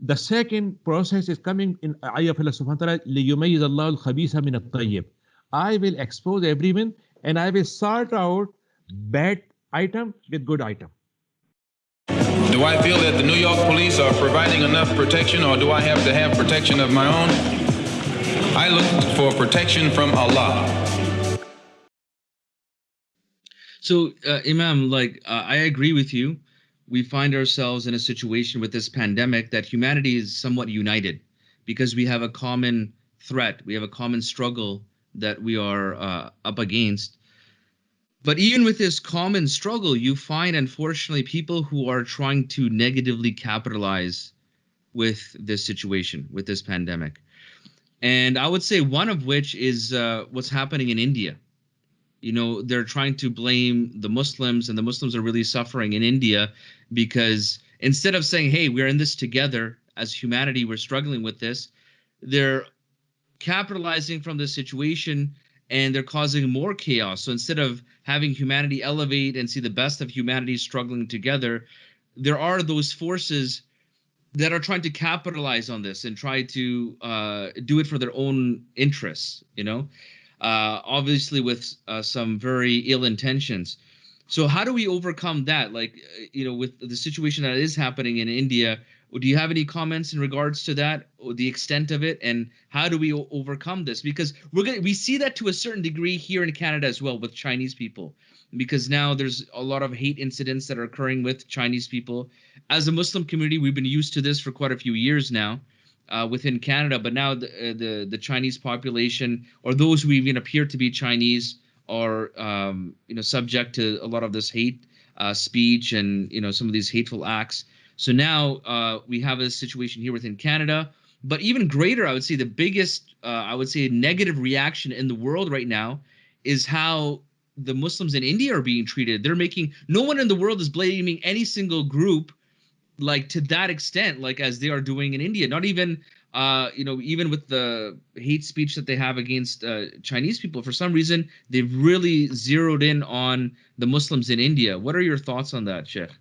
The second process is coming in ayah of Allah subhanahu wa ta'ala, لِيُمَيِّزَ اللَّهُ الْخَبِيثَ مِنَ الطَّيِّبِ. I will expose everyone and I will sort out bad item with good item. Do I feel that the New York police are providing enough protection, or do I have to have protection of my own? I look for protection from Allah. So, Imam, I agree with you. We find ourselves in a situation with this pandemic that humanity is somewhat united because we have a common threat. We have a common struggle that we are up against. But even with this common struggle, you find, unfortunately, people who are trying to negatively capitalize with this situation, with this pandemic. And I would say one of which is what's happening in India. You know, they're trying to blame the Muslims, and the Muslims are really suffering in India because instead of saying, hey, we're in this together as humanity, we're struggling with this, they're capitalizing from this situation and they're causing more chaos. So instead of having humanity elevate and see the best of humanity struggling together, there are those forces that are trying to capitalize on this and try to do it for their own interests, you know, obviously with some very ill intentions. So how do we overcome that? Like, you know, with the situation that is happening in India, do you have any comments in regards to that, or the extent of it, and how do we overcome this? Because we see that to a certain degree here in Canada as well with Chinese people, because now there's a lot of hate incidents that are occurring with Chinese people. As a Muslim community, we've been used to this for quite a few years now within Canada, but now the Chinese population, or those who even appear to be Chinese, are subject to a lot of this hate speech and some of these hateful acts. So now we have a situation here within Canada, but even greater, I would say the biggest, negative reaction in the world right now is how the Muslims in India are being treated. No one in the world is blaming any single group like to that extent, like as they are doing in India. Not even, even with the hate speech that they have against Chinese people, for some reason, they've really zeroed in on the Muslims in India. What are your thoughts on that, Sheikh?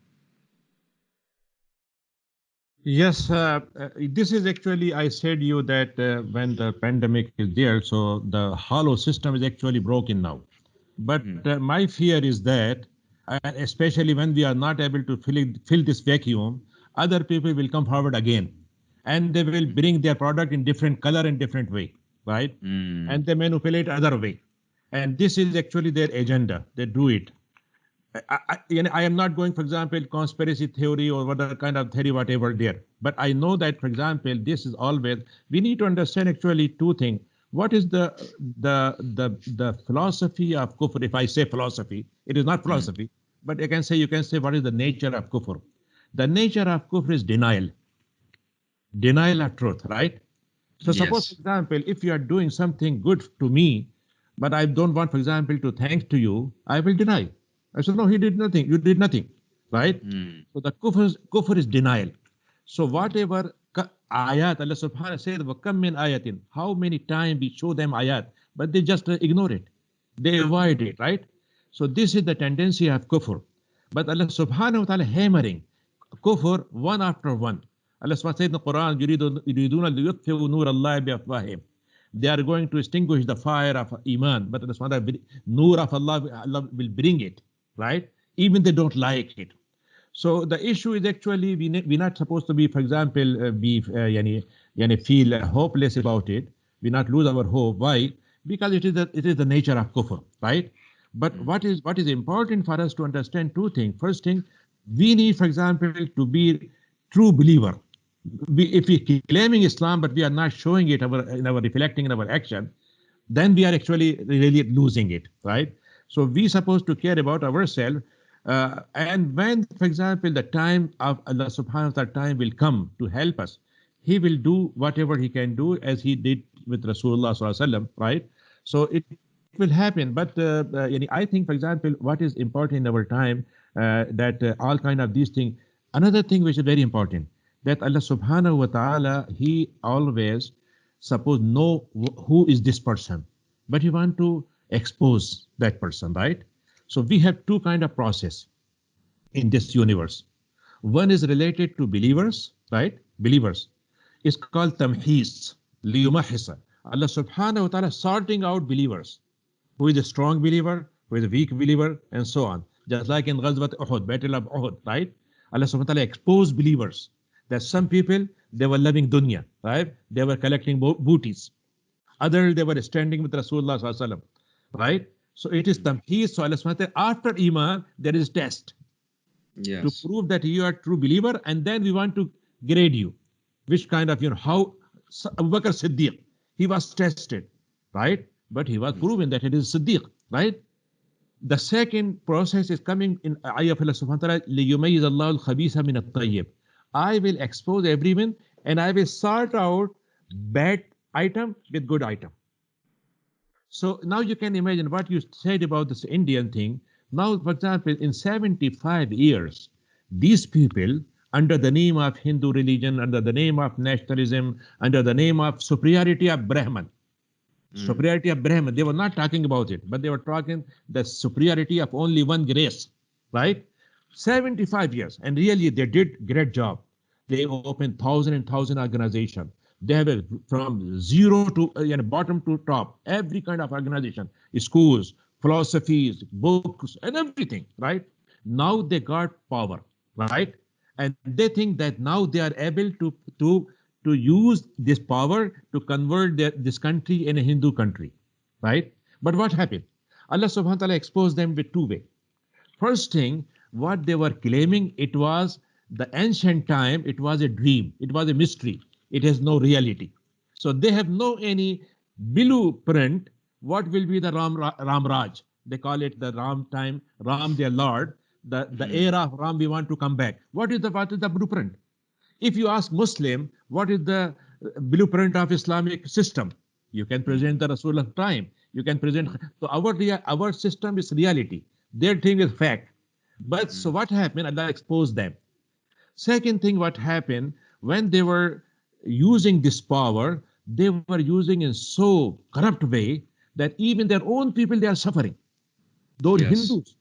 Yes, this is actually, I said you that when the pandemic is there, so the hollow system is actually broken now. But my fear is that, especially when we are not able to fill this vacuum, other people will come forward again, and they will bring their product in different color and different way, right? And they manipulate other way. And this is actually their agenda. They do it. I am not going, for example, conspiracy theory or whatever kind of theory, whatever there. But I know that, for example, this is always, we need to understand actually two things. What is the philosophy of kufr? If I say philosophy, it is not philosophy, but you can say what is the nature of kufr? The nature of kufr is denial of truth, right? So suppose, for example, if you are doing something good to me, but I don't want, for example, to thank to you, I will deny. I said, no, he did nothing. You did nothing, right? So the kufr is denial. So whatever ayat, Allah subhanahu wa ta'ala said, وَكَمْ مِنْ ayatin, how many times we show them ayat, but they just ignore it. They avoid it, right? So this is the tendency of kufr. But Allah subhanahu wa ta'ala hammering kufr one after one. Allah subhanahu wa ta'ala said in the Quran, يُرِيدُونَ لِيُطْفِئُوا نُورَ اللَّهِ بِأَفْوَاهِهِمْ. They are going to extinguish the fire of Iman, but Allah subhanahu wa ta'ala, nur of Allah will bring it, right? Even they don't like it. So the issue is actually we're not supposed to be, for example, feel hopeless about it. We not lose our hope. Why? Because it is the nature of kufr, right? But what is important for us to understand two things. First thing, we need, for example, to be true believer. If we claiming Islam but we are not showing it in our reflecting in our action, then we are actually really losing it, right? So we supposed to care about ourselves. And when, for example, the time of Allah subhanahu wa ta'ala time will come to help us, He will do whatever He can do as He did with Rasulullah sallallahu alaihi wasallam, right? So it will happen. But I think, for example, what is important in our time, that all kind of these things. Another thing which is very important, that Allah subhanahu wa ta'ala, He always suppose know who is this person, but He want to expose that person, right? So we have two kind of process in this universe. One is related to believers right? Believers. It's called tamhis, liyumahisa. Allah subhanahu wa ta'ala sorting out believers. Who is a strong believer, who is a weak believer, and so on. Just like in Ghazwat Uhud, Battle of Uhud, right? Allah subhanahu wa ta'ala exposed believers. That some people, they were loving dunya, right? They were collecting booties. Others, they were standing with Rasulullah sallallahu alaihi wasallam, right? So it is tamheez. So Allah subhanahu wa ta'ala, after iman, there is test to Yes. prove that you are a true believer, and then we want to grade you. Which kind of, how Abu Bakr Siddiq, he was tested, right? But he was proven that it is Siddiq, right? The second process is coming in ayah of Allah subhanahu wa ta'ala, لِيُمَيِّزَ اللَّهُ الْخَبِيثَ مِنَ الطَّيِّبِ. I will expose everyone and I will sort out bad item with good item. So now you can imagine what you said about this Indian thing. Now, for example, in 75 years, these people, under the name of Hindu religion, under the name of nationalism, under the name of superiority of Brahman, superiority of Brahman, they were not talking about it, but they were talking the superiority of only one grace, right? 75 years, and really they did great job. They opened thousand and thousand organization. They have from zero to bottom to top, every kind of organization, schools, philosophies, books, and everything, right? Now they got power, right? And they think that now they are able to use this power to convert this country in a Hindu country, right? But what happened? Allah subhanahu wa ta'ala exposed them with two ways. First thing, what they were claiming, it was the ancient time, it was a dream, it was a mystery, it has no reality. So they have no any blueprint, what will be the Ram Raj. They call it the Ram time, Ram their Lord, the era of Ram we want to come back. What is the blueprint? If you ask Muslim, what is the blueprint of Islamic system? You can present the Rasulullah time. You can present, so our system is reality. Their thing is fact. But so what happened? Allah exposed them. Second thing, what happened, when they were using this power, they were using in so corrupt way that even their own people, they are suffering. Those Hindus,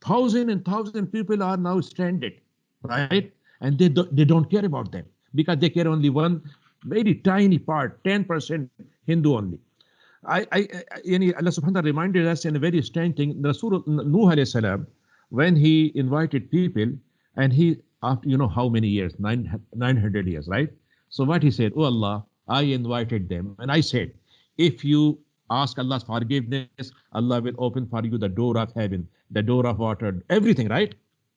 thousand and thousand people are now stranded, right? And they don't care about them because they care only one very tiny part, 10% Hindu only. Allah subhanahu wa ta'ala reminded us in a very strange thing. Rasul Nuh alayhi salam, when he invited people, and he, after how many years, 900 years, right? So what he said, oh Allah, I invited them, and I said, if you ask Allah's forgiveness, Allah will open for you the door of heaven, the door of water, everything, right?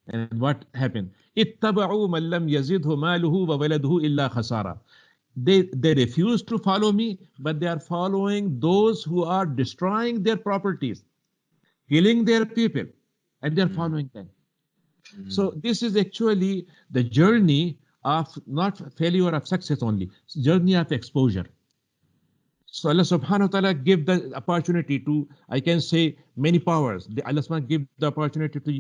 And what happened? اتبعوا من لم يزده ماله وولده إلا خسارة. They refuse to follow me, but they are following those who are destroying their properties, killing their people, and they are following them. So this is actually the journey of not failure of success only, journey of exposure. So Allah subhanahu wa ta'ala give the opportunity to, I can say, many powers. Allah subhanahu wa ta'ala give the opportunity to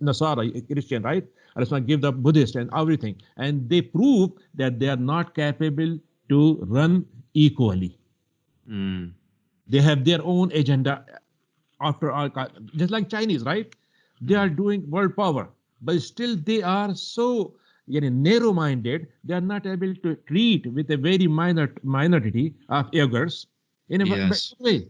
Nasara, Christian, right? Allah subhanahu wa ta'ala give the Buddhist and everything. And they prove that they are not capable to run equally. They have their own agenda after all, just like Chinese, right? They are doing world power, but still they are so narrow-minded. They are not able to treat with a very minority of Uyghurs in a better way,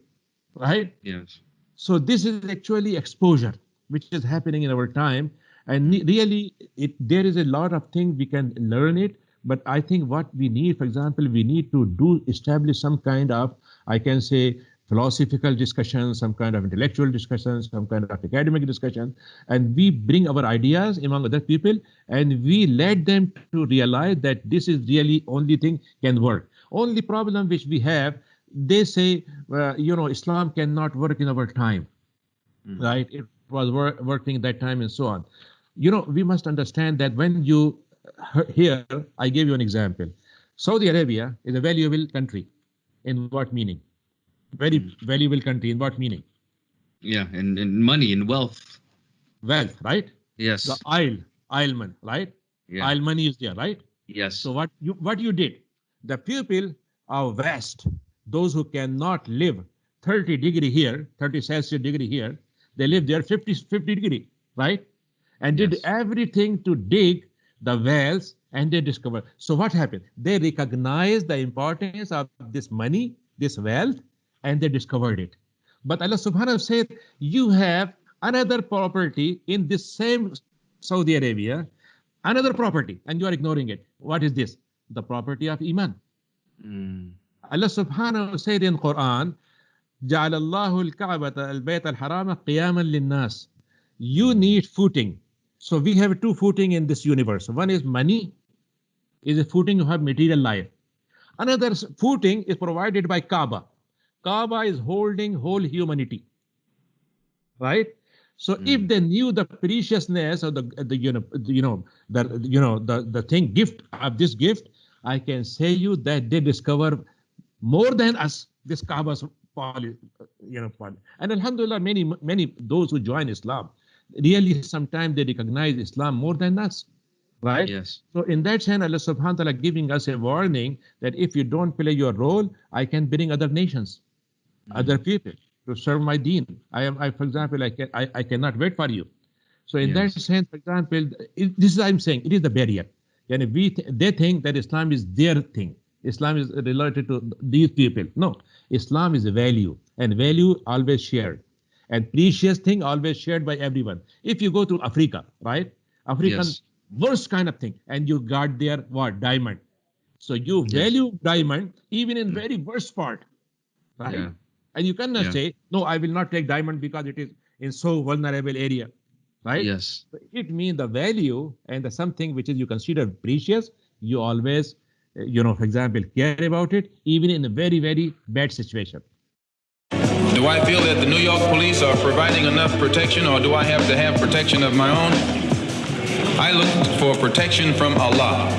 right? Yes. So this is actually exposure, which is happening in our time, and really, there is a lot of things we can learn it. But I think what we need, for example, we need to establish some kind of, I can say, philosophical discussion, some kind of intellectual discussion, some kind of academic discussion, and we bring our ideas among other people, and we let them to realize that this is really only thing can work. Only problem which we have, they say, Islam cannot work in our time, right? It was working that time and so on. We must understand that when you here, I gave you an example. Saudi Arabia is a valuable country. In what meaning? Very valuable country. In what meaning? Yeah, and money and wealth. Wealth, right? Yes. The island, right? Yeah. Isle money is there, right? Yes. So what you did? The people of West, those who cannot live 30 degree here, 30 Celsius degree here, they live there 50 degree, right? And did everything to dig the wealth, and they discover. So what happened? They recognized the importance of this money, this wealth, and they discovered it. But Allah subhanahu wa ta'ala said, you have another property in this same Saudi Arabia, another property, and you are ignoring it. What is this? The property of Iman. Allah subhanahu wa ta'ala said in Quran, جَعَلَ اللَّهُ الْكَعْبَةَ الْبَيْتَ الْحَرَامَ قِيَامًا لِلنَّاسِ. You need footing. So we have two footing in this universe. One is money, is a footing you have material life. Another footing is provided by Kaaba. Kaaba is holding whole humanity, right? So if they knew the preciousness of the thing gift of this gift, I can say you that they discover more than us this Kaaba's policy. And Alhamdulillah, many those who join Islam really sometimes they recognize Islam more than us. Right? Yes. So in that sense, Allah subhanahu wa ta'ala giving us a warning that if you don't play your role, I can bring other nations, other people to serve my deen. For example, I cannot wait for you. So in that sense, for example, this is I'm saying, it is the barrier. And they think that Islam is their thing. Islam is related to these people. No, Islam is a value, and value always shared. And precious thing always shared by everyone. If you go to Africa, right? African worst kind of thing, and you got there what? Diamond. So you value diamond even in very worst part, right? Yeah. And you cannot say, no, I will not take diamond because it is in so vulnerable area, right? Yes. So it means the value and the something which is you consider precious, you always, for example, care about it even in a very, very bad situation. Do I feel that the New York police are providing enough protection, or do I have to have protection of my own? I look for protection from Allah.